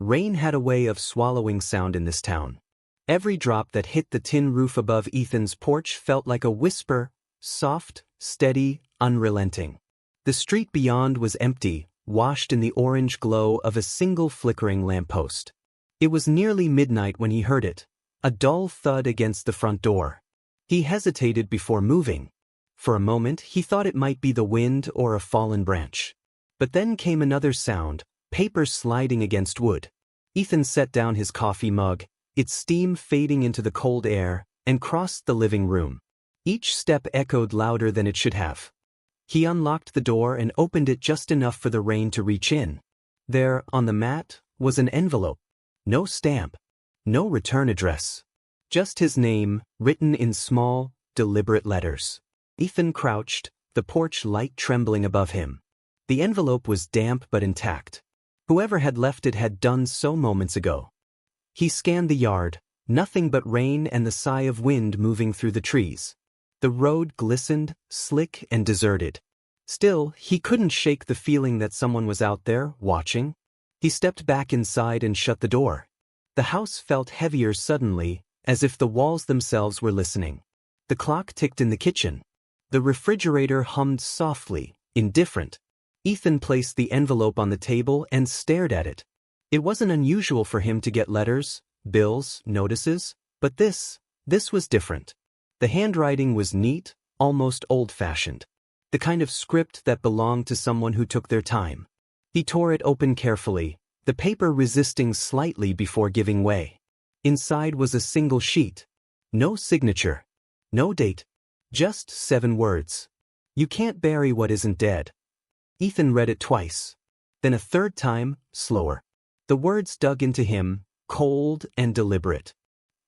Rain had a way of swallowing sound in this town. Every drop that hit the tin roof above Ethan's porch felt like a whisper, soft, steady, unrelenting. The street beyond was empty, washed in the orange glow of a single flickering lamppost. It was nearly midnight when he heard it, a dull thud against the front door. He hesitated before moving. For a moment he thought it might be the wind or a fallen branch. But then came another sound, paper sliding against wood. Ethan set down his coffee mug, its steam fading into the cold air, and crossed the living room. Each step echoed louder than it should have. He unlocked the door and opened it just enough for the rain to reach in. There, on the mat, was an envelope. No stamp. No return address. Just his name, written in small, deliberate letters. Ethan crouched, the porch light trembling above him. The envelope was damp but intact. Whoever had left it had done so moments ago. He scanned the yard, nothing but rain and the sigh of wind moving through the trees. The road glistened, slick and deserted. Still, he couldn't shake the feeling that someone was out there, watching. He stepped back inside and shut the door. The house felt heavier suddenly, as if the walls themselves were listening. The clock ticked in the kitchen. The refrigerator hummed softly, indifferent. Ethan placed the envelope on the table and stared at it. It wasn't unusual for him to get letters, bills, notices, but this was different. The handwriting was neat, almost old-fashioned. The kind of script that belonged to someone who took their time. He tore it open carefully, the paper resisting slightly before giving way. Inside was a single sheet. No signature. No date. Just 7 words. You can't bury what isn't dead. Ethan read it twice. Then a third time, slower. The words dug into him, cold and deliberate.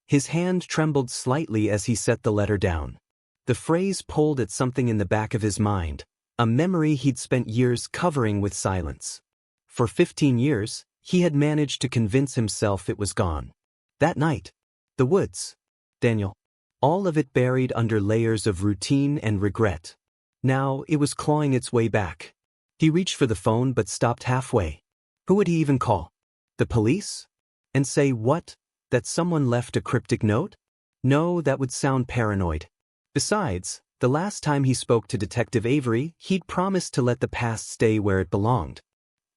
His hand trembled slightly as he set the letter down. The phrase pulled at something in the back of his mind, a memory he'd spent years covering with silence. For 15 years, he had managed to convince himself it was gone. That night. The woods. Daniel. All of it buried under layers of routine and regret. Now it was clawing its way back. He reached for the phone but stopped halfway. Who would he even call? The police? And say what? That someone left a cryptic note? No, that would sound paranoid. Besides, the last time he spoke to Detective Avery, he'd promised to let the past stay where it belonged.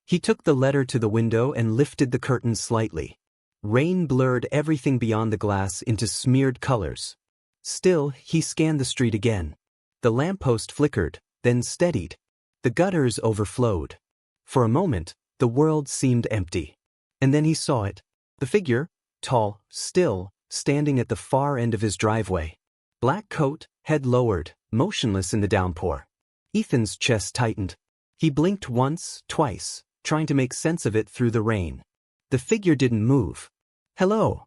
He took the letter to the window and lifted the curtains slightly. Rain blurred everything beyond the glass into smeared colors. Still, he scanned the street again. The lamppost flickered, then steadied. The gutters overflowed. For a moment, the world seemed empty. And then he saw it. The figure, tall, still, standing at the far end of his driveway. Black coat, head lowered, motionless in the downpour. Ethan's chest tightened. He blinked once, twice, trying to make sense of it through the rain. The figure didn't move. Hello.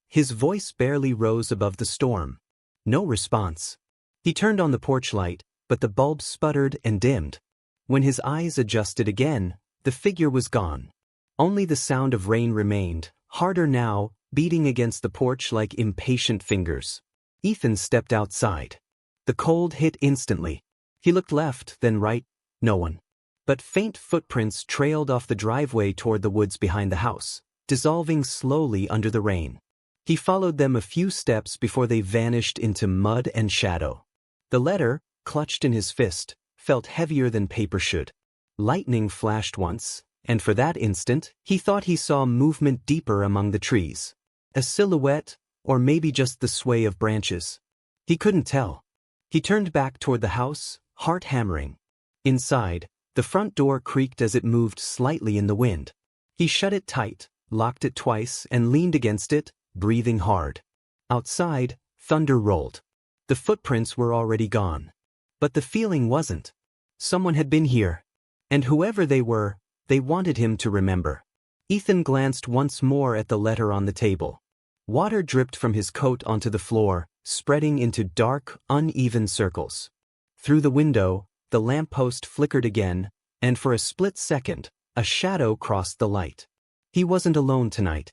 His voice barely rose above the storm. No response. He turned on the porch light, but the bulb sputtered and dimmed. When his eyes adjusted again, the figure was gone. Only the sound of rain remained, harder now, beating against the porch like impatient fingers. Ethan stepped outside. The cold hit instantly. He looked left, then right. No one. But faint footprints trailed off the driveway toward the woods behind the house, dissolving slowly under the rain. He followed them a few steps before they vanished into mud and shadow. The letter, clutched in his fist, felt heavier than paper should. Lightning flashed once, and for that instant, he thought he saw movement deeper among the trees. A silhouette, or maybe just the sway of branches. He couldn't tell. He turned back toward the house, heart hammering. Inside, the front door creaked as it moved slightly in the wind. He shut it tight, locked it twice, and leaned against it, breathing hard. Outside, thunder rolled. The footprints were already gone. But the feeling wasn't. Someone had been here. And whoever they were, they wanted him to remember. Ethan glanced once more at the letter on the table. Water dripped from his coat onto the floor, spreading into dark, uneven circles. Through the window, the lamppost flickered again, and for a split second, a shadow crossed the light. He wasn't alone tonight.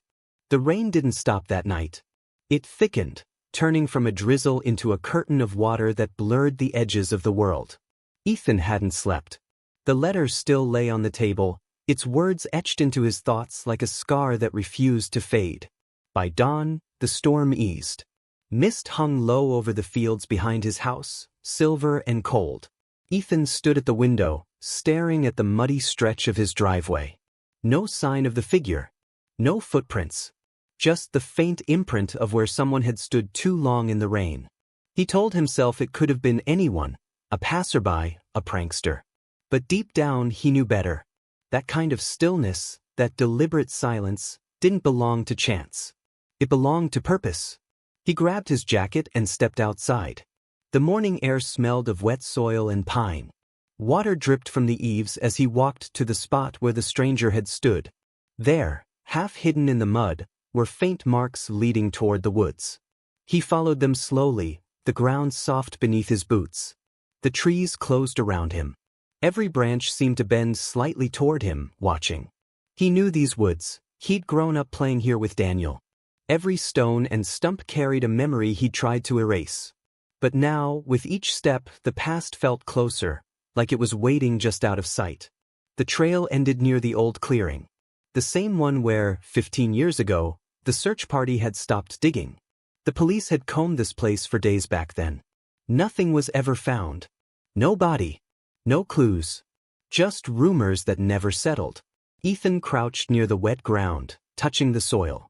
The rain didn't stop that night. It thickened, turning from a drizzle into a curtain of water that blurred the edges of the world. Ethan hadn't slept. The letter still lay on the table, its words etched into his thoughts like a scar that refused to fade. By dawn, the storm eased. Mist hung low over the fields behind his house, silver and cold. Ethan stood at the window, staring at the muddy stretch of his driveway. No sign of the figure. No footprints. Just the faint imprint of where someone had stood too long in the rain. He told himself it could have been anyone, a passerby, a prankster. But deep down he knew better. That kind of stillness, that deliberate silence, didn't belong to chance. It belonged to purpose. He grabbed his jacket and stepped outside. The morning air smelled of wet soil and pine. Water dripped from the eaves as he walked to the spot where the stranger had stood. There, half hidden in the mud, were faint marks leading toward the woods. He followed them slowly, the ground soft beneath his boots. The trees closed around him. Every branch seemed to bend slightly toward him, watching. He knew these woods. He'd grown up playing here with Daniel. Every stone and stump carried a memory he'd tried to erase. But now, with each step, the past felt closer, like it was waiting just out of sight. The trail ended near the old clearing. The same one where, 15 years ago, the search party had stopped digging. The police had combed this place for days back then. Nothing was ever found. No body. No clues. Just rumors that never settled. Ethan crouched near the wet ground, touching the soil.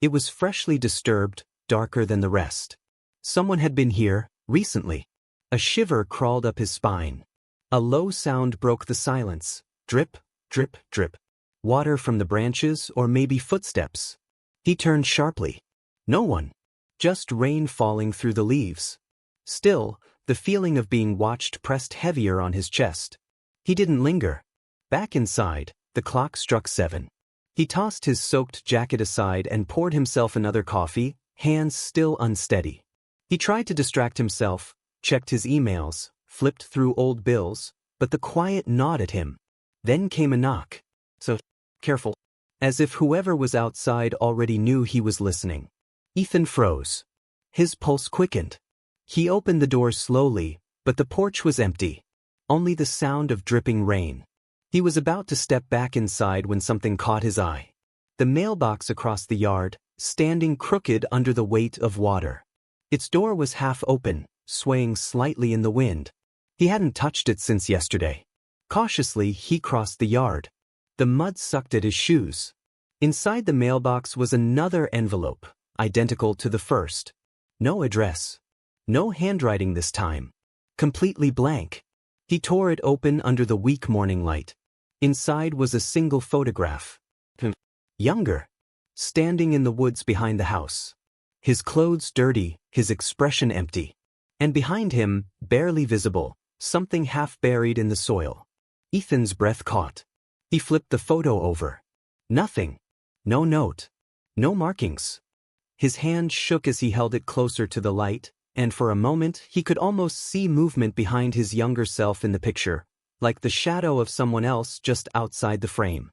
It was freshly disturbed, darker than the rest. Someone had been here, recently. A shiver crawled up his spine. A low sound broke the silence. Drip, drip, drip. Water from the branches or maybe footsteps. He turned sharply. No one. Just rain falling through the leaves. Still, the feeling of being watched pressed heavier on his chest. He didn't linger. Back inside, the clock struck 7. He tossed his soaked jacket aside and poured himself another coffee, hands still unsteady. He tried to distract himself, checked his emails, flipped through old bills, but the quiet gnawed at him. Then came a knock. So, careful. As if whoever was outside already knew he was listening. Ethan froze. His pulse quickened. He opened the door slowly, but the porch was empty. Only the sound of dripping rain. He was about to step back inside when something caught his eye. The mailbox across the yard, standing crooked under the weight of water. Its door was half open, swaying slightly in the wind. He hadn't touched it since yesterday. Cautiously, he crossed the yard. The mud sucked at his shoes. Inside the mailbox was another envelope, identical to the first. No address. No handwriting this time. Completely blank. He tore it open under the weak morning light. Inside was a single photograph. Younger. Standing in the woods behind the house. His clothes dirty, his expression empty. And behind him, barely visible, something half buried in the soil. Ethan's breath caught. He flipped the photo over. Nothing. No note. No markings. His hand shook as he held it closer to the light, and for a moment he could almost see movement behind his younger self in the picture, like the shadow of someone else just outside the frame.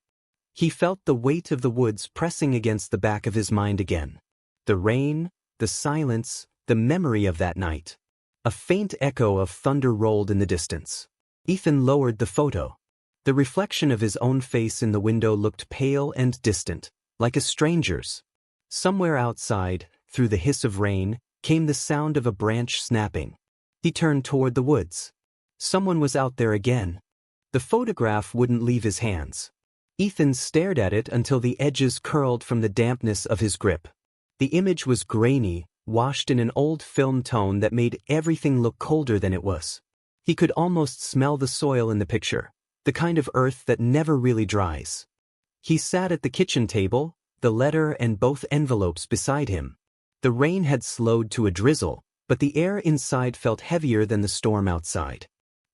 He felt the weight of the woods pressing against the back of his mind again. The rain, the silence, the memory of that night. A faint echo of thunder rolled in the distance. Ethan lowered the photo. The reflection of his own face in the window looked pale and distant, like a stranger's. Somewhere outside, through the hiss of rain, came the sound of a branch snapping. He turned toward the woods. Someone was out there again. The photograph wouldn't leave his hands. Ethan stared at it until the edges curled from the dampness of his grip. The image was grainy, washed in an old film tone that made everything look colder than it was. He could almost smell the soil in the picture, the kind of earth that never really dries. He sat at the kitchen table, the letter and both envelopes beside him. The rain had slowed to a drizzle, but the air inside felt heavier than the storm outside.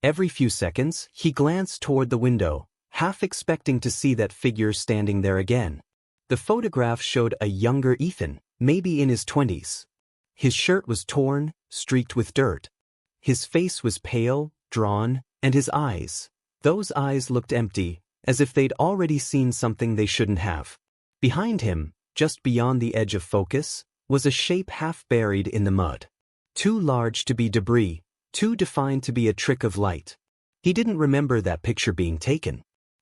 Every few seconds, he glanced toward the window, half expecting to see that figure standing there again. The photograph showed a younger Ethan, maybe in his 20s. His shirt was torn, streaked with dirt. His face was pale, drawn, and his eyes, those eyes looked empty, as if they'd already seen something they shouldn't have. Behind him, just beyond the edge of focus, was a shape half buried in the mud. Too large to be debris, too defined to be a trick of light. He didn't remember that picture being taken.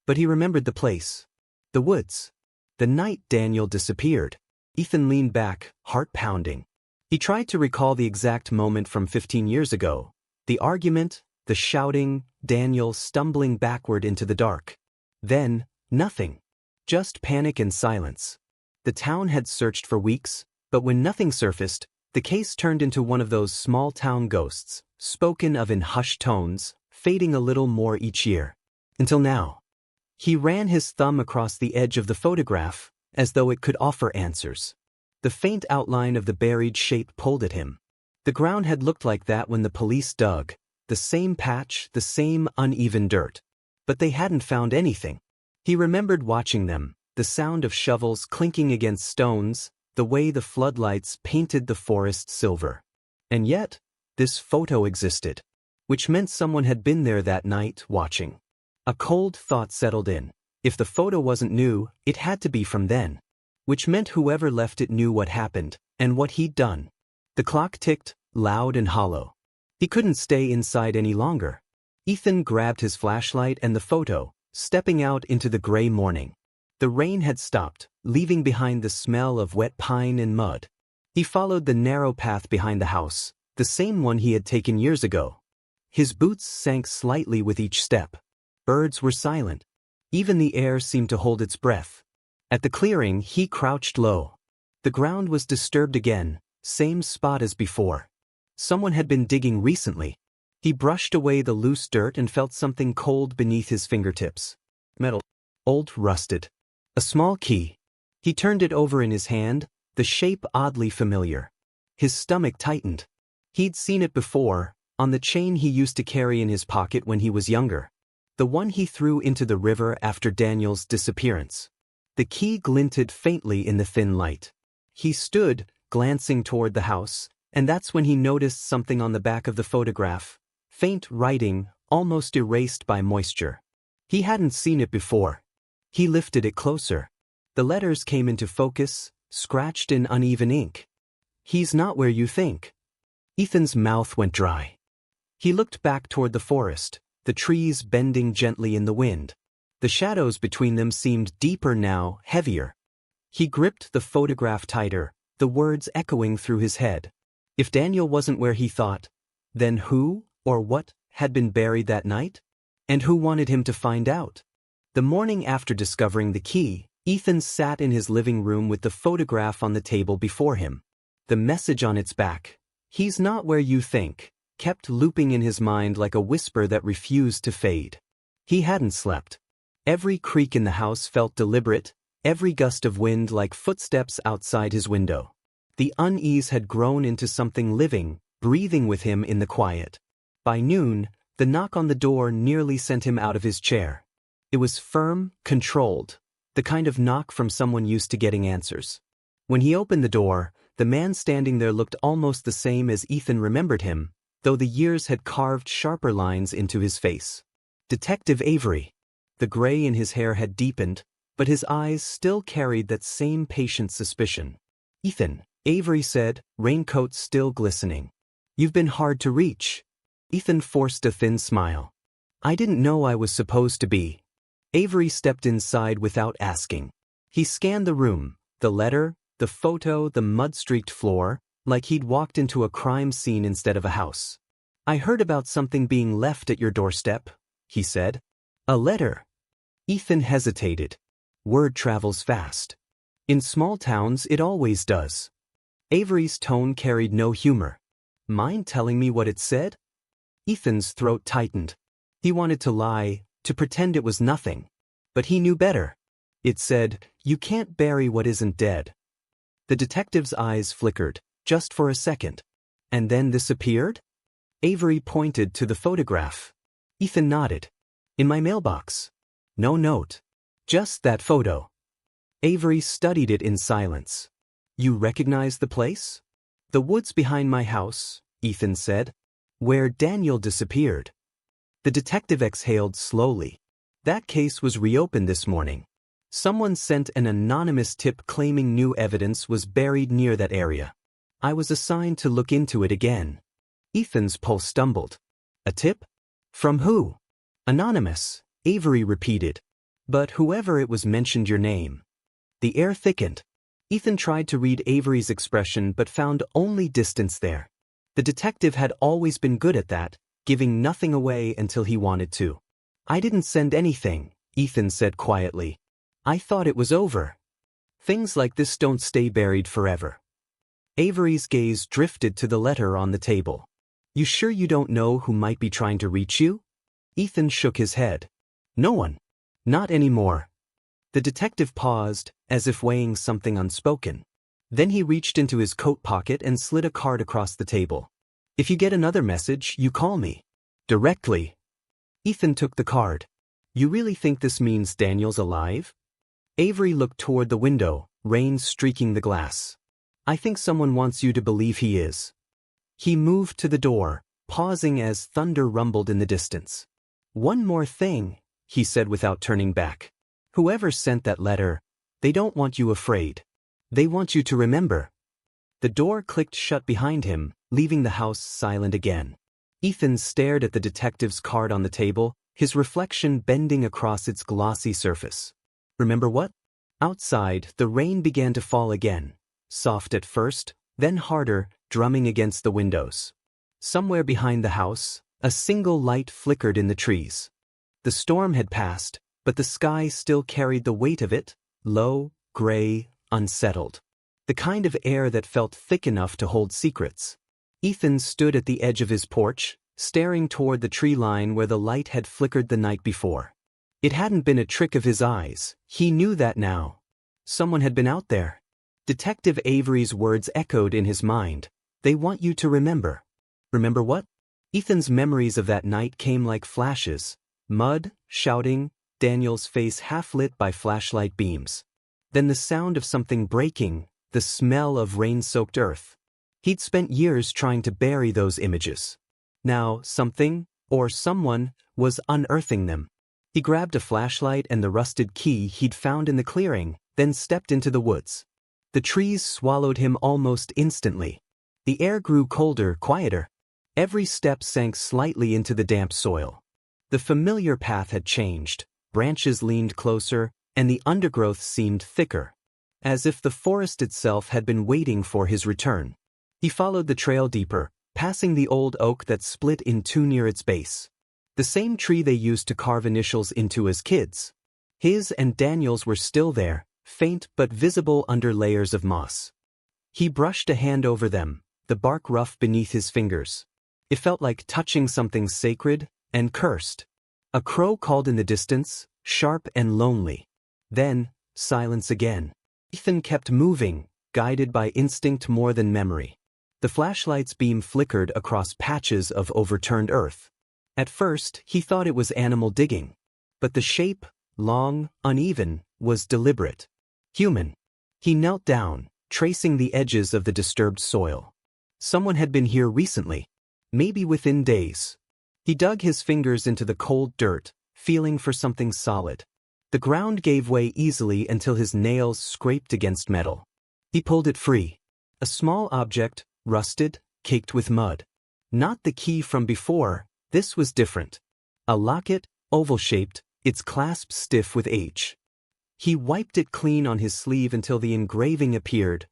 But he remembered the place. The woods. The night Daniel disappeared. Ethan leaned back, heart pounding. He tried to recall the exact moment from 15 years ago. The argument, the shouting, Daniel stumbling backward into the dark. Then, nothing. Just panic and silence. The town had searched for weeks, but when nothing surfaced, the case turned into one of those small-town ghosts, spoken of in hushed tones, fading a little more each year. Until now. He ran his thumb across the edge of the photograph, as though it could offer answers. The faint outline of the buried shape pulled at him. The ground had looked like that when the police dug, the same patch, the same uneven dirt. But they hadn't found anything. He remembered watching them, the sound of shovels clinking against stones, the way the floodlights painted the forest silver. And yet, this photo existed, which meant someone had been there that night watching. A cold thought settled in. If the photo wasn't new, it had to be from then. Which meant whoever left it knew what happened, and what he'd done. The clock ticked, loud and hollow. He couldn't stay inside any longer. Ethan grabbed his flashlight and the photo, stepping out into the gray morning. The rain had stopped, leaving behind the smell of wet pine and mud. He followed the narrow path behind the house, the same one he had taken years ago. His boots sank slightly with each step. Birds were silent. Even the air seemed to hold its breath. At the clearing, he crouched low. The ground was disturbed again, same spot as before. Someone had been digging recently. He brushed away the loose dirt and felt something cold beneath his fingertips. Metal. Old, rusted. A small key. He turned it over in his hand, the shape oddly familiar. His stomach tightened. He'd seen it before, on the chain he used to carry in his pocket when he was younger. The one he threw into the river after Daniel's disappearance. The key glinted faintly in the thin light. He stood, glancing toward the house, and that's when he noticed something on the back of the photograph. Faint writing, almost erased by moisture. He hadn't seen it before. He lifted it closer. The letters came into focus, scratched in uneven ink. "He's not where you think." Ethan's mouth went dry. He looked back toward the forest, the trees bending gently in the wind. The shadows between them seemed deeper now, heavier. He gripped the photograph tighter, the words echoing through his head. If Daniel wasn't where he thought, then who, or what, had been buried that night? And who wanted him to find out? The morning after discovering the key, Ethan sat in his living room with the photograph on the table before him. The message on its back, "He's not where you think," kept looping in his mind like a whisper that refused to fade. He hadn't slept. Every creak in the house felt deliberate, every gust of wind like footsteps outside his window. The unease had grown into something living, breathing with him in the quiet. By noon, the knock on the door nearly sent him out of his chair. It was firm, controlled, the kind of knock from someone used to getting answers. When he opened the door, the man standing there looked almost the same as Ethan remembered him, though the years had carved sharper lines into his face. Detective Avery. The gray in his hair had deepened, but his eyes still carried that same patient suspicion. "Ethan," Avery said, raincoat still glistening. "You've been hard to reach." Ethan forced a thin smile. "I didn't know I was supposed to be." Avery stepped inside without asking. He scanned the room, the letter, the photo, the mud-streaked floor, like he'd walked into a crime scene instead of a house. "I heard about something being left at your doorstep," he said. "A letter." Ethan hesitated. Word travels fast. In small towns, it always does. Avery's tone carried no humor. "Mind telling me what it said?" Ethan's throat tightened. He wanted to lie, to pretend it was nothing. But he knew better. It said, "You can't bury what isn't dead." The detective's eyes flickered, just for a second. "And then this appeared?" Avery pointed to the photograph. Ethan nodded. "In my mailbox. No note. Just that photo." Avery studied it in silence. "You recognize the place?" "The woods behind my house," Ethan said. "Where Daniel disappeared." The detective exhaled slowly. That case was reopened this morning. Someone sent an anonymous tip claiming new evidence was buried near that area. I was assigned to look into it again. Ethan's pulse stumbled. "A tip? From who?" "Anonymous," Avery repeated. But whoever it was mentioned your name. The air thickened. Ethan tried to read Avery's expression but found only distance there. The detective had always been good at that, giving nothing away until he wanted to. I didn't send anything, Ethan said quietly. I thought it was over. Things like this don't stay buried forever. Avery's gaze drifted to the letter on the table. You sure you don't know who might be trying to reach you? Ethan shook his head. No one. Not anymore. The detective paused, as if weighing something unspoken. Then he reached into his coat pocket and slid a card across the table. If you get another message, you call me. Directly. Ethan took the card. You really think this means Daniel's alive? Avery looked toward the window, rain streaking the glass. I think someone wants you to believe he is. He moved to the door, pausing as thunder rumbled in the distance. One more thing, he said without turning back. Whoever sent that letter, they don't want you afraid. They want you to remember. The door clicked shut behind him, leaving the house silent again. Ethan stared at the detective's card on the table, his reflection bending across its glossy surface. Remember what? Outside, the rain began to fall again, soft at first, then harder, drumming against the windows. Somewhere behind the house, a single light flickered in the trees. The storm had passed, but the sky still carried the weight of it, low, gray, unsettled. The kind of air that felt thick enough to hold secrets. Ethan stood at the edge of his porch, staring toward the tree line where the light had flickered the night before. It hadn't been a trick of his eyes, he knew that now. Someone had been out there. Detective Avery's words echoed in his mind. They want you to remember. Remember what? Ethan's memories of that night came like flashes. Mud, shouting, Daniel's face half lit by flashlight beams. Then the sound of something breaking, the smell of rain-soaked earth. He'd spent years trying to bury those images. Now, something, or someone, was unearthing them. He grabbed a flashlight and the rusted key he'd found in the clearing, then stepped into the woods. The trees swallowed him almost instantly. The air grew colder, quieter. Every step sank slightly into the damp soil. The familiar path had changed, branches leaned closer, and the undergrowth seemed thicker, as if the forest itself had been waiting for his return. He followed the trail deeper, passing the old oak that split in two near its base. The same tree they used to carve initials into as kids. His and Daniel's were still there, faint but visible under layers of moss. He brushed a hand over them, the bark rough beneath his fingers. It felt like touching something sacred and cursed. A crow called in the distance, sharp and lonely. Then, silence again. Ethan kept moving, guided by instinct more than memory. The flashlight's beam flickered across patches of overturned earth. At first, he thought it was animal digging. But the shape, long, uneven, was deliberate. Human. He knelt down, tracing the edges of the disturbed soil. Someone had been here recently. Maybe within days. He dug his fingers into the cold dirt, feeling for something solid. The ground gave way easily until his nails scraped against metal. He pulled it free. A small object, rusted, caked with mud. Not the key from before, this was different. A locket, oval-shaped, its clasp stiff with age. He wiped it clean on his sleeve until the engraving appeared.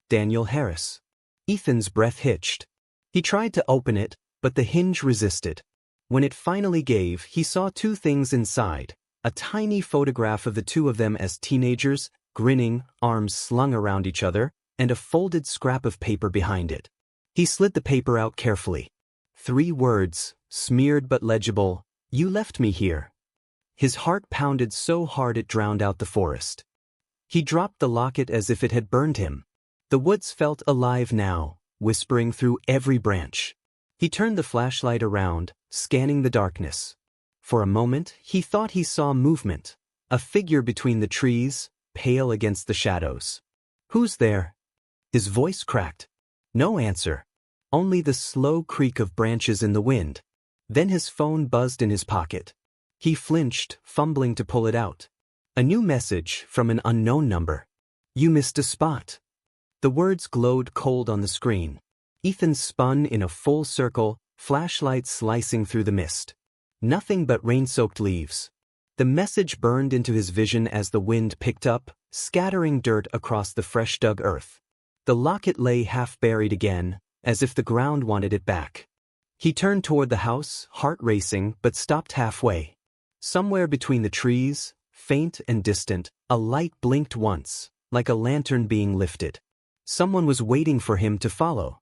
Daniel Harris. Ethan's breath hitched. He tried to open it, but the hinge resisted. When it finally gave, he saw two things inside. A tiny photograph of the two of them as teenagers, grinning, arms slung around each other, and a folded scrap of paper behind it. He slid the paper out carefully. 3 words, smeared but legible, "You left me here." His heart pounded so hard it drowned out the forest. He dropped the locket as if it had burned him. The woods felt alive now, whispering through every branch. He turned the flashlight around, scanning the darkness. For a moment, he thought he saw movement. A figure between the trees, pale against the shadows. "Who's there?" His voice cracked. No answer. Only the slow creak of branches in the wind. Then his phone buzzed in his pocket. He flinched, fumbling to pull it out. A new message from an unknown number. "You missed a spot." The words glowed cold on the screen. Ethan spun in a full circle, flashlight slicing through the mist. Nothing but rain-soaked leaves. The message burned into his vision as the wind picked up, scattering dirt across the fresh-dug earth. The locket lay half-buried again, as if the ground wanted it back. He turned toward the house, heart racing, but stopped halfway. Somewhere between the trees, faint and distant, a light blinked once, like a lantern being lifted. Someone was waiting for him to follow.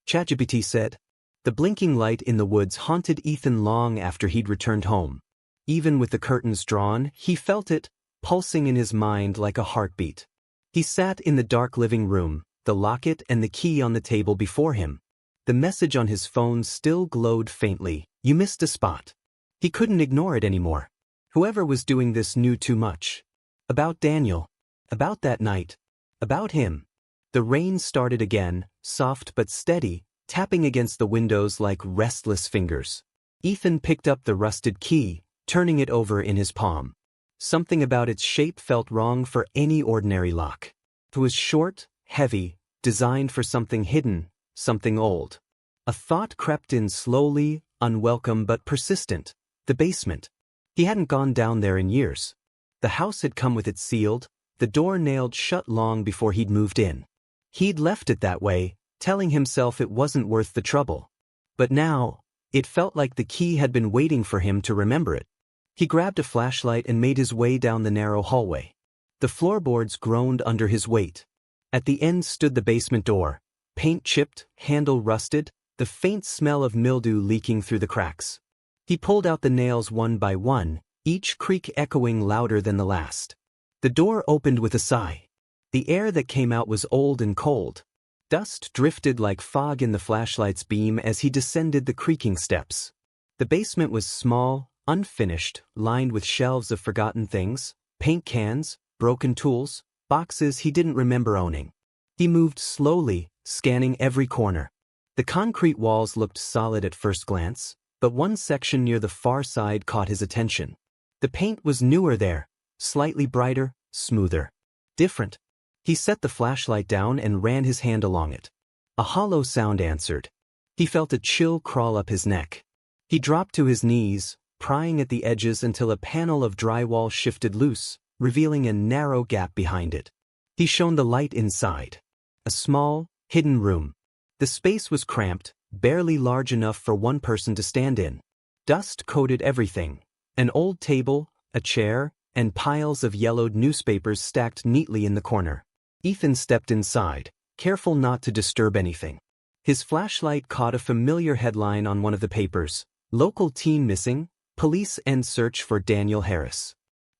ChatGPT said. The blinking light in the woods haunted Ethan long after he'd returned home. Even with the curtains drawn, he felt it, pulsing in his mind like a heartbeat. He sat in the dark living room, the locket and the key on the table before him. The message on his phone still glowed faintly. You missed a spot. He couldn't ignore it anymore. Whoever was doing this knew too much. About Daniel. About that night. About him. The rain started again, soft but steady, tapping against the windows like restless fingers. Ethan picked up the rusted key, turning it over in his palm. Something about its shape felt wrong for any ordinary lock. It was short, heavy, designed for something hidden, something old. A thought crept in slowly, unwelcome but persistent. The basement. He hadn't gone down there in years. The house had come with it sealed, the door nailed shut long before he'd moved in. He'd left it that way, telling himself it wasn't worth the trouble. But now, it felt like the key had been waiting for him to remember it. He grabbed a flashlight and made his way down the narrow hallway. The floorboards groaned under his weight. At the end stood the basement door, paint chipped, handle rusted, the faint smell of mildew leaking through the cracks. He pulled out the nails one by one, each creak echoing louder than the last. The door opened with a sigh. The air that came out was old and cold. Dust drifted like fog in the flashlight's beam as he descended the creaking steps. The basement was small, unfinished, lined with shelves of forgotten things, paint cans, broken tools, boxes he didn't remember owning. He moved slowly, scanning every corner. The concrete walls looked solid at first glance, but one section near the far side caught his attention. The paint was newer there, slightly brighter, smoother. Different. He set the flashlight down and ran his hand along it. A hollow sound answered. He felt a chill crawl up his neck. He dropped to his knees, prying at the edges until a panel of drywall shifted loose, revealing a narrow gap behind it. He shone the light inside. A small, hidden room. The space was cramped, barely large enough for one person to stand in. Dust coated everything. An old table, a chair, and piles of yellowed newspapers stacked neatly in the corner. Ethan stepped inside, careful not to disturb anything. His flashlight caught a familiar headline on one of the papers. Local teen missing, police end search for Daniel Harris.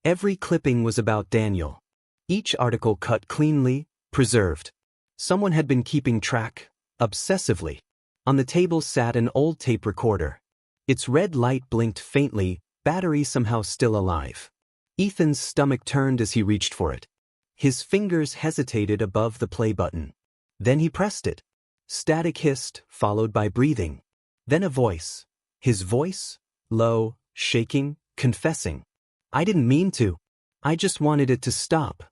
Every clipping was about Daniel. Each article cut cleanly, preserved. Someone had been keeping track, obsessively. On the table sat an old tape recorder. Its red light blinked faintly, battery somehow still alive. Ethan's stomach turned as he reached for it. His fingers hesitated above the play button. Then he pressed it. Static hissed, followed by breathing. Then a voice. His voice, low, shaking, confessing. I didn't mean to. I just wanted it to stop.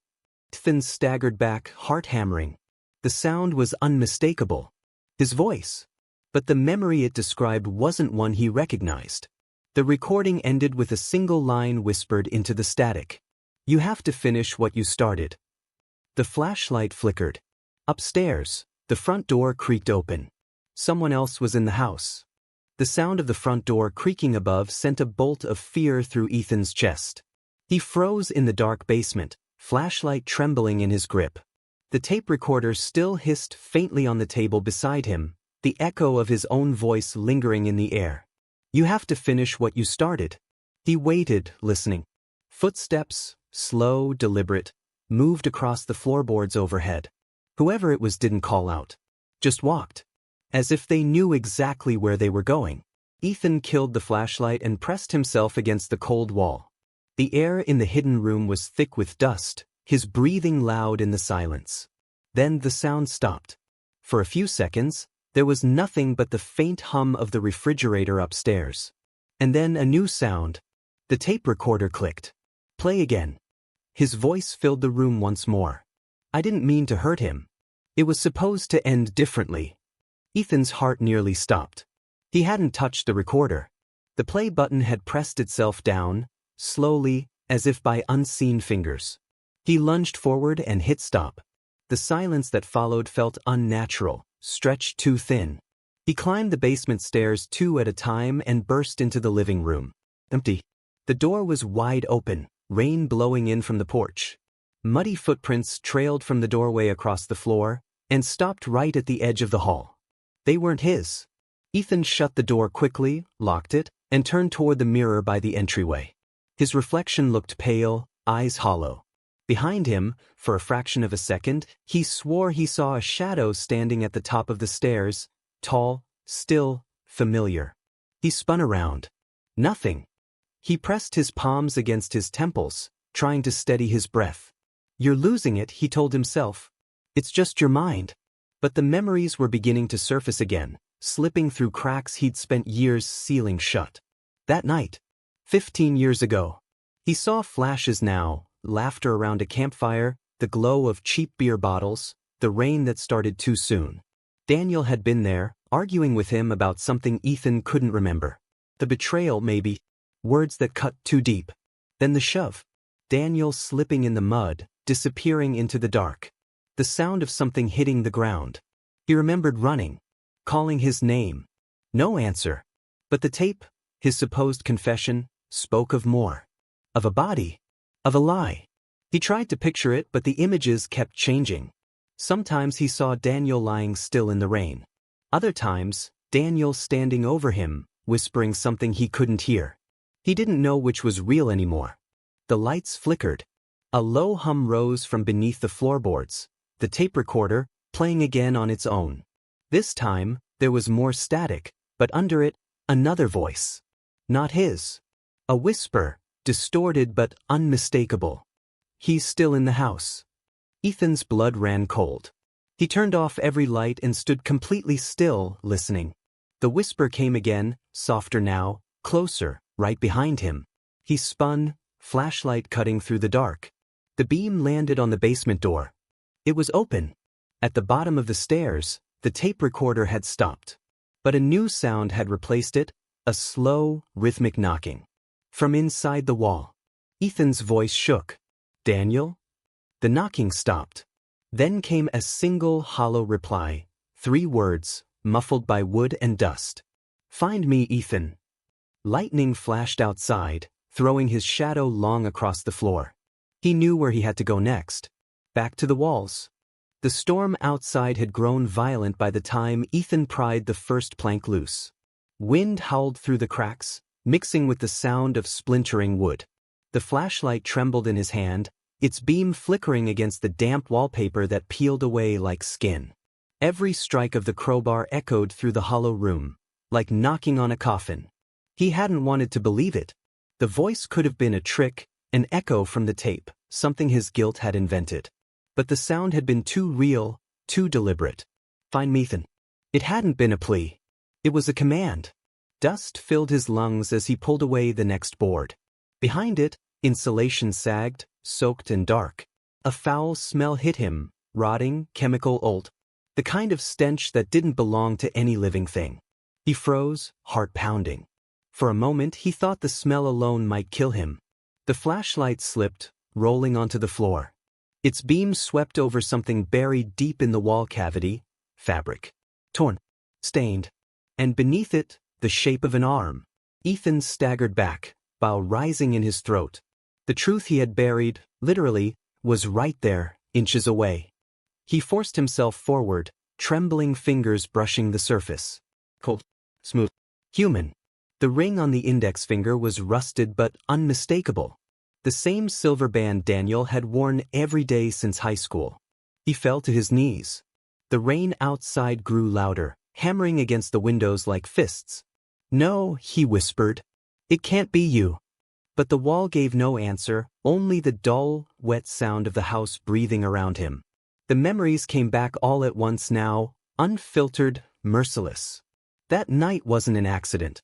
Ethan staggered back, heart hammering. The sound was unmistakable. His voice. But the memory it described wasn't one he recognized. The recording ended with a single line whispered into the static. You have to finish what you started. The flashlight flickered. Upstairs, the front door creaked open. Someone else was in the house. The sound of the front door creaking above sent a bolt of fear through Ethan's chest. He froze in the dark basement, flashlight trembling in his grip. The tape recorder still hissed faintly on the table beside him, the echo of his own voice lingering in the air. You have to finish what you started. He waited, listening. Footsteps, slow, deliberate, moved across the floorboards overhead. Whoever it was didn't call out. Just walked. As if they knew exactly where they were going. Ethan killed the flashlight and pressed himself against the cold wall. The air in the hidden room was thick with dust, his breathing loud in the silence. Then the sound stopped. For a few seconds, there was nothing but the faint hum of the refrigerator upstairs. And then a new sound. The tape recorder clicked. Play again. His voice filled the room once more. I didn't mean to hurt him. It was supposed to end differently. Ethan's heart nearly stopped. He hadn't touched the recorder. The play button had pressed itself down, slowly, as if by unseen fingers. He lunged forward and hit stop. The silence that followed felt unnatural, stretched too thin. He climbed the basement stairs 2 at a time and burst into the living room. Empty. The door was wide open, rain blowing in from the porch. Muddy footprints trailed from the doorway across the floor and stopped right at the edge of the hall. They weren't his. Ethan shut the door quickly, locked it, and turned toward the mirror by the entryway. His reflection looked pale, eyes hollow. Behind him, for a fraction of a second, he swore he saw a shadow standing at the top of the stairs, tall, still, familiar. He spun around. Nothing. He pressed his palms against his temples, trying to steady his breath. "You're losing it," he told himself. "It's just your mind." But the memories were beginning to surface again, slipping through cracks he'd spent years sealing shut. That night, 15 years ago. He saw flashes now, laughter around a campfire, the glow of cheap beer bottles, the rain that started too soon. Daniel had been there, arguing with him about something Ethan couldn't remember. The betrayal, maybe. Words that cut too deep. Then the shove. Daniel slipping in the mud, disappearing into the dark. The sound of something hitting the ground. He remembered running, calling his name. No answer. But the tape, his supposed confession, spoke of more. Of a body. Of a lie. He tried to picture it, but the images kept changing. Sometimes he saw Daniel lying still in the rain. Other times, Daniel standing over him, whispering something he couldn't hear. He didn't know which was real anymore. The lights flickered. A low hum rose from beneath the floorboards, the tape recorder playing again on its own. This time, there was more static, but under it, another voice. Not his. A whisper, distorted but unmistakable. "He's still in the house." Ethan's blood ran cold. He turned off every light and stood completely still, listening. The whisper came again, softer now, closer, right behind him. He spun, flashlight cutting through the dark. The beam landed on the basement door. It was open. At the bottom of the stairs, the tape recorder had stopped. But a new sound had replaced it, a slow, rhythmic knocking. From inside the wall. Ethan's voice shook. "Daniel?" The knocking stopped. Then came a single hollow reply, 3 words, muffled by wood and dust. "Find me, Ethan." Lightning flashed outside, throwing his shadow long across the floor. He knew where he had to go next. Back to the walls. The storm outside had grown violent by the time Ethan pried the first plank loose. Wind howled through the cracks, mixing with the sound of splintering wood. The flashlight trembled in his hand, its beam flickering against the damp wallpaper that peeled away like skin. Every strike of the crowbar echoed through the hollow room, like knocking on a coffin. He hadn't wanted to believe it. The voice could have been a trick, an echo from the tape, something his guilt had invented. But the sound had been too real, too deliberate. "Find me, Ethan." It hadn't been a plea. It was a command. Dust filled his lungs as he pulled away the next board. Behind it, insulation sagged, soaked and dark. A foul smell hit him, rotting, chemical old. The kind of stench that didn't belong to any living thing. He froze, heart pounding. For a moment he thought the smell alone might kill him. The flashlight slipped, rolling onto the floor. Its beam swept over something buried deep in the wall cavity, fabric. Torn. Stained. And beneath it, the shape of an arm. Ethan staggered back, bile rising in his throat. The truth he had buried, literally, was right there, inches away. He forced himself forward, trembling fingers brushing the surface. Cold. Smooth. Human. The ring on the index finger was rusted but unmistakable. The same silver band Daniel had worn every day since high school. He fell to his knees. The rain outside grew louder, hammering against the windows like fists. "No," he whispered. "It can't be you." But the wall gave no answer, only the dull, wet sound of the house breathing around him. The memories came back all at once now, unfiltered, merciless. That night wasn't an accident.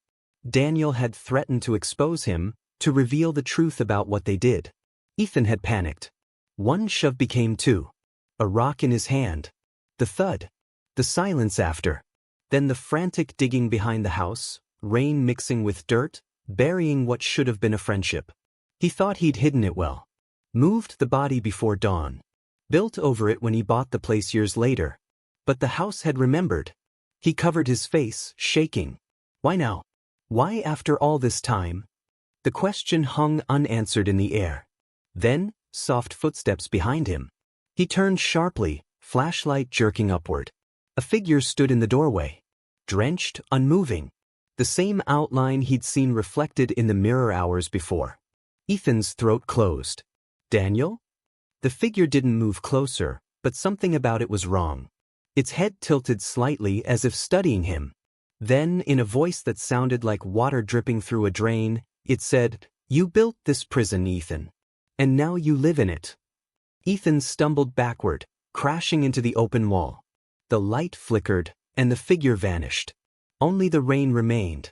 Daniel had threatened to expose him, to reveal the truth about what they did. Ethan had panicked. One shove became 2. A rock in his hand. The thud. The silence after. Then the frantic digging behind the house, rain mixing with dirt, burying what should have been a friendship. He thought he'd hidden it well. Moved the body before dawn. Built over it when he bought the place years later. But the house had remembered. He covered his face, shaking. Why now? Why after all this time? The question hung unanswered in the air. Then, soft footsteps behind him. He turned sharply, flashlight jerking upward. A figure stood in the doorway. Drenched, unmoving. The same outline he'd seen reflected in the mirror hours before. Ethan's throat closed. Daniel? The figure didn't move closer, but something about it was wrong. Its head tilted slightly as if studying him. Then, in a voice that sounded like water dripping through a drain, it said, "You built this prison, Ethan. And now you live in it." Ethan stumbled backward, crashing into the open wall. The light flickered, and the figure vanished. Only the rain remained.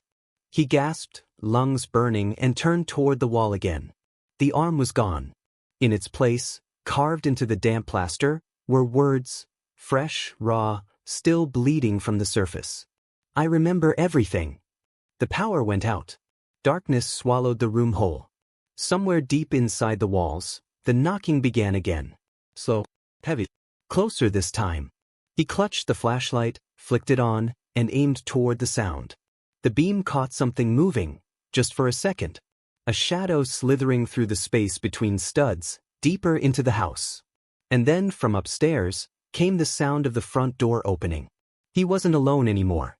He gasped, lungs burning, and turned toward the wall again. The arm was gone. In its place, carved into the damp plaster, were words, fresh, raw, still bleeding from the surface. "I remember everything." The power went out. Darkness swallowed the room whole. Somewhere deep inside the walls, the knocking began again. Slow, heavy, closer this time. He clutched the flashlight, flicked it on, and aimed toward the sound. The beam caught something moving, just for a second. A shadow slithering through the space between studs, deeper into the house. And then, from upstairs, came the sound of the front door opening. He wasn't alone anymore.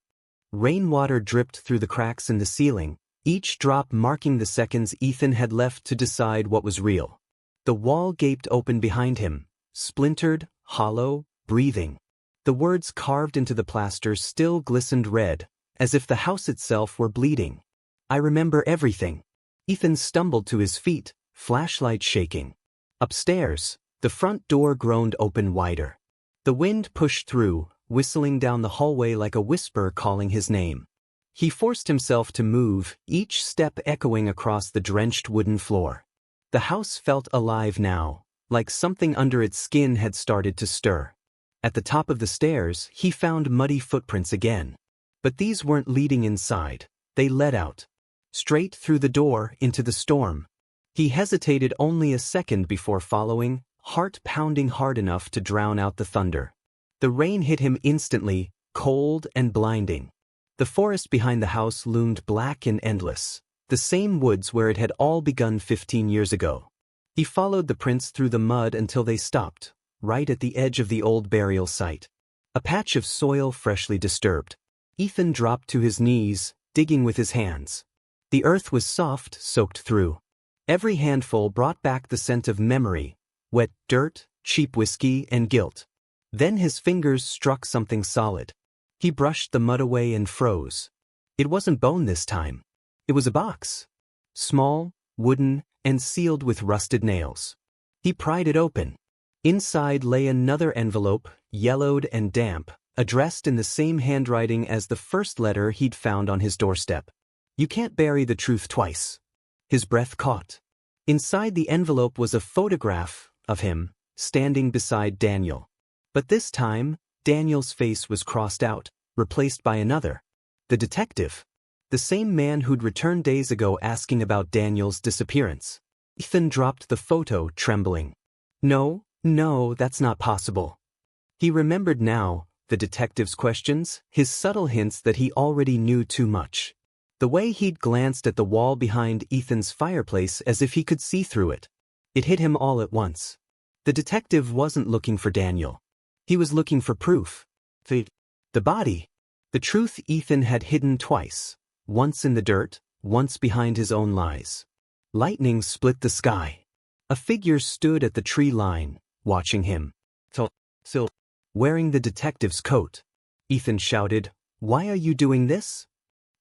Rainwater dripped through the cracks in the ceiling, each drop marking the seconds Ethan had left to decide what was real. The wall gaped open behind him, splintered, hollow, breathing. The words carved into the plaster still glistened red, as if the house itself were bleeding. "I remember everything." Ethan stumbled to his feet, flashlight shaking. Upstairs, the front door groaned open wider. The wind pushed through, whistling down the hallway like a whisper calling his name. He forced himself to move, each step echoing across the drenched wooden floor. The house felt alive now, like something under its skin had started to stir. At the top of the stairs, he found muddy footprints again. But these weren't leading inside, they led out. Straight through the door, into the storm. He hesitated only a second before following, heart pounding hard enough to drown out the thunder. The rain hit him instantly, cold and blinding. The forest behind the house loomed black and endless, the same woods where it had all begun 15 years ago. He followed the prints through the mud until they stopped, right at the edge of the old burial site. A patch of soil freshly disturbed. Ethan dropped to his knees, digging with his hands. The earth was soft, soaked through. Every handful brought back the scent of memory, wet dirt, cheap whiskey, and guilt. Then his fingers struck something solid. He brushed the mud away and froze. It wasn't bone this time. It was a box. Small, wooden, and sealed with rusted nails. He pried it open. Inside lay another envelope, yellowed and damp, addressed in the same handwriting as the first letter he'd found on his doorstep. "You can't bury the truth twice." His breath caught. Inside the envelope was a photograph of him, standing beside Daniel. But this time, Daniel's face was crossed out, replaced by another. The detective. The same man who'd returned days ago asking about Daniel's disappearance. Ethan dropped the photo, trembling. No, that's not possible. He remembered now, the detective's questions, his subtle hints that he already knew too much. The way he'd glanced at the wall behind Ethan's fireplace as if he could see through it. It hit him all at once. The detective wasn't looking for Daniel. He was looking for proof. The body. The truth Ethan had hidden twice. Once in the dirt, once behind his own lies. Lightning split the sky. A figure stood at the tree line, watching him. Still, wearing the detective's coat. Ethan shouted, "Why are you doing this?"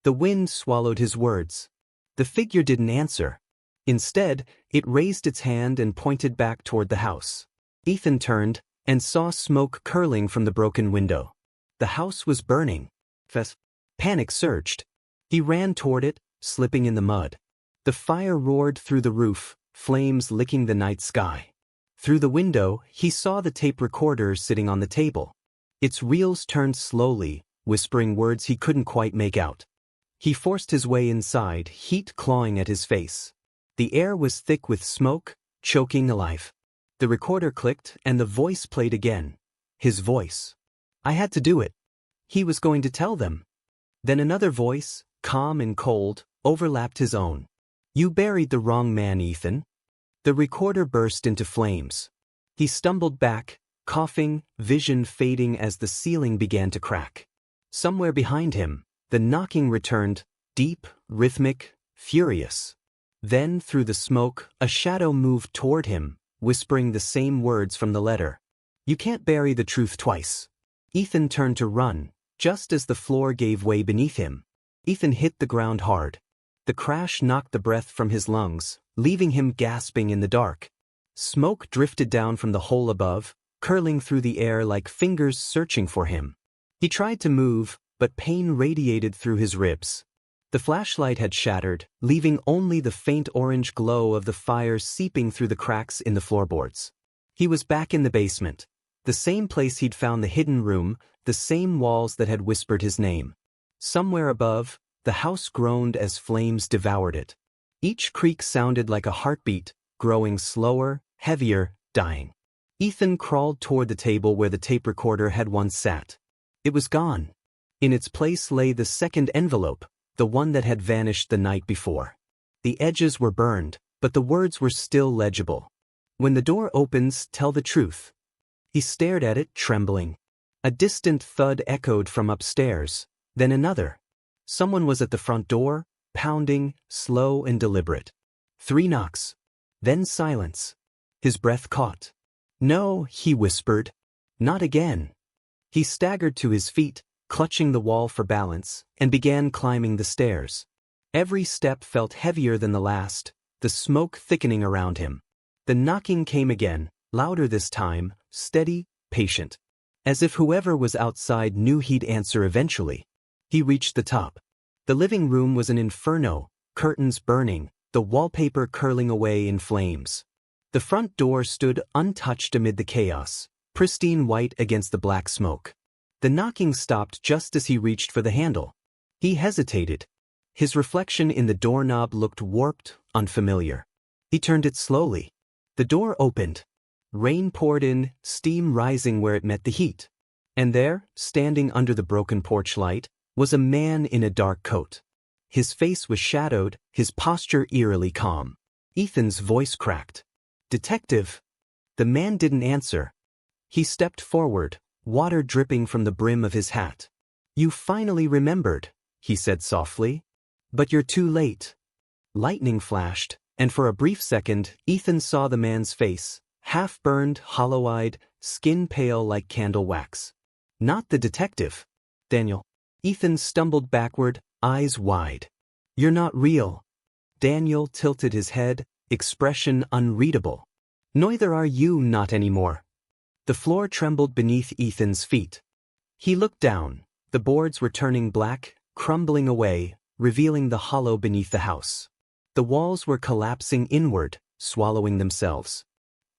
The wind swallowed his words. The figure didn't answer. Instead, it raised its hand and pointed back toward the house. Ethan turned and saw smoke curling from the broken window. The house was burning. Panic surged. He ran toward it, slipping in the mud. The fire roared through the roof, flames licking the night sky. Through the window, he saw the tape recorder sitting on the table. Its reels turned slowly, whispering words he couldn't quite make out. He forced his way inside, heat clawing at his face. The air was thick with smoke, choking alive. The recorder clicked and the voice played again. His voice. I had to do it. He was going to tell them. Then another voice, calm and cold, overlapped his own. You buried the wrong man, Ethan. The recorder burst into flames. He stumbled back, coughing, vision fading as the ceiling began to crack. Somewhere behind him, the knocking returned, deep, rhythmic, furious. Then, through the smoke, a shadow moved toward him, whispering the same words from the letter. You can't bury the truth twice. Ethan turned to run, just as the floor gave way beneath him. Ethan hit the ground hard. The crash knocked the breath from his lungs, leaving him gasping in the dark. Smoke drifted down from the hole above, curling through the air like fingers searching for him. He tried to move, but pain radiated through his ribs. The flashlight had shattered, leaving only the faint orange glow of the fire seeping through the cracks in the floorboards. He was back in the basement, the same place he'd found the hidden room, the same walls that had whispered his name. Somewhere above, the house groaned as flames devoured it. Each creak sounded like a heartbeat, growing slower, heavier, dying. Ethan crawled toward the table where the tape recorder had once sat. It was gone. In its place lay the second envelope, the one that had vanished the night before. The edges were burned, but the words were still legible. When the door opens, tell the truth. He stared at it, trembling. A distant thud echoed from upstairs, then another. Someone was at the front door, pounding, slow and deliberate. 3 knocks. Then silence. His breath caught. No, he whispered. Not again. He staggered to his feet, clutching the wall for balance, and began climbing the stairs. Every step felt heavier than the last, the smoke thickening around him. The knocking came again, louder this time, steady, patient. As if whoever was outside knew he'd answer eventually. He reached the top. The living room was an inferno, curtains burning, the wallpaper curling away in flames. The front door stood untouched amid the chaos, pristine white against the black smoke. The knocking stopped just as he reached for the handle. He hesitated. His reflection in the doorknob looked warped, unfamiliar. He turned it slowly. The door opened. Rain poured in, steam rising where it met the heat. And there, standing under the broken porch light, was a man in a dark coat. His face was shadowed, his posture eerily calm. Ethan's voice cracked. Detective. The man didn't answer. He stepped forward, water dripping from the brim of his hat. You finally remembered, he said softly. But you're too late. Lightning flashed, and for a brief second, Ethan saw the man's face, half-burned, hollow-eyed, skin pale like candle wax. Not the detective. Daniel. Ethan stumbled backward, eyes wide. You're not real. Daniel tilted his head, expression unreadable. Neither are you, not anymore. The floor trembled beneath Ethan's feet. He looked down. The boards were turning black, crumbling away, revealing the hollow beneath the house. The walls were collapsing inward, swallowing themselves.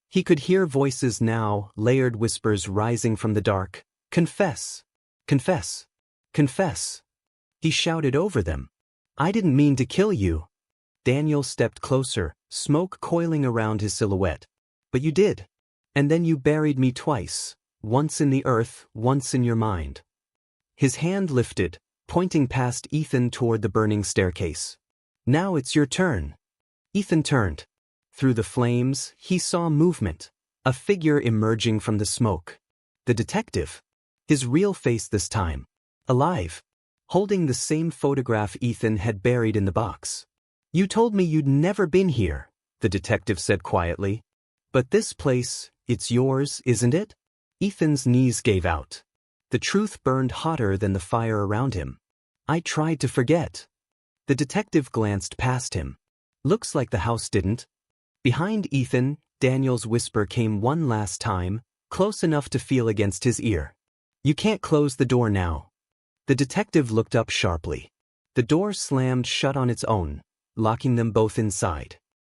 He could hear voices now, layered whispers rising from the dark. Confess. Confess. Confess. He shouted over them. I didn't mean to kill you. Daniel stepped closer, smoke coiling around his silhouette. But you did. And then you buried me twice, once in the earth, once in your mind. His hand lifted, pointing past Ethan toward the burning staircase. Now it's your turn. Ethan turned. Through the flames, he saw movement, a figure emerging from the smoke. The detective. His real face this time. Alive. Holding the same photograph Ethan had buried in the box. You told me you'd never been here, the detective said quietly. But this place, it's yours, isn't it? Ethan's knees gave out. The truth burned hotter than the fire around him. I tried to forget. The detective glanced past him. Looks like the house didn't. Behind Ethan, Daniel's whisper came one last time, close enough to feel against his ear. You can't close the door now. The detective looked up sharply. The door slammed shut on its own, locking them both inside.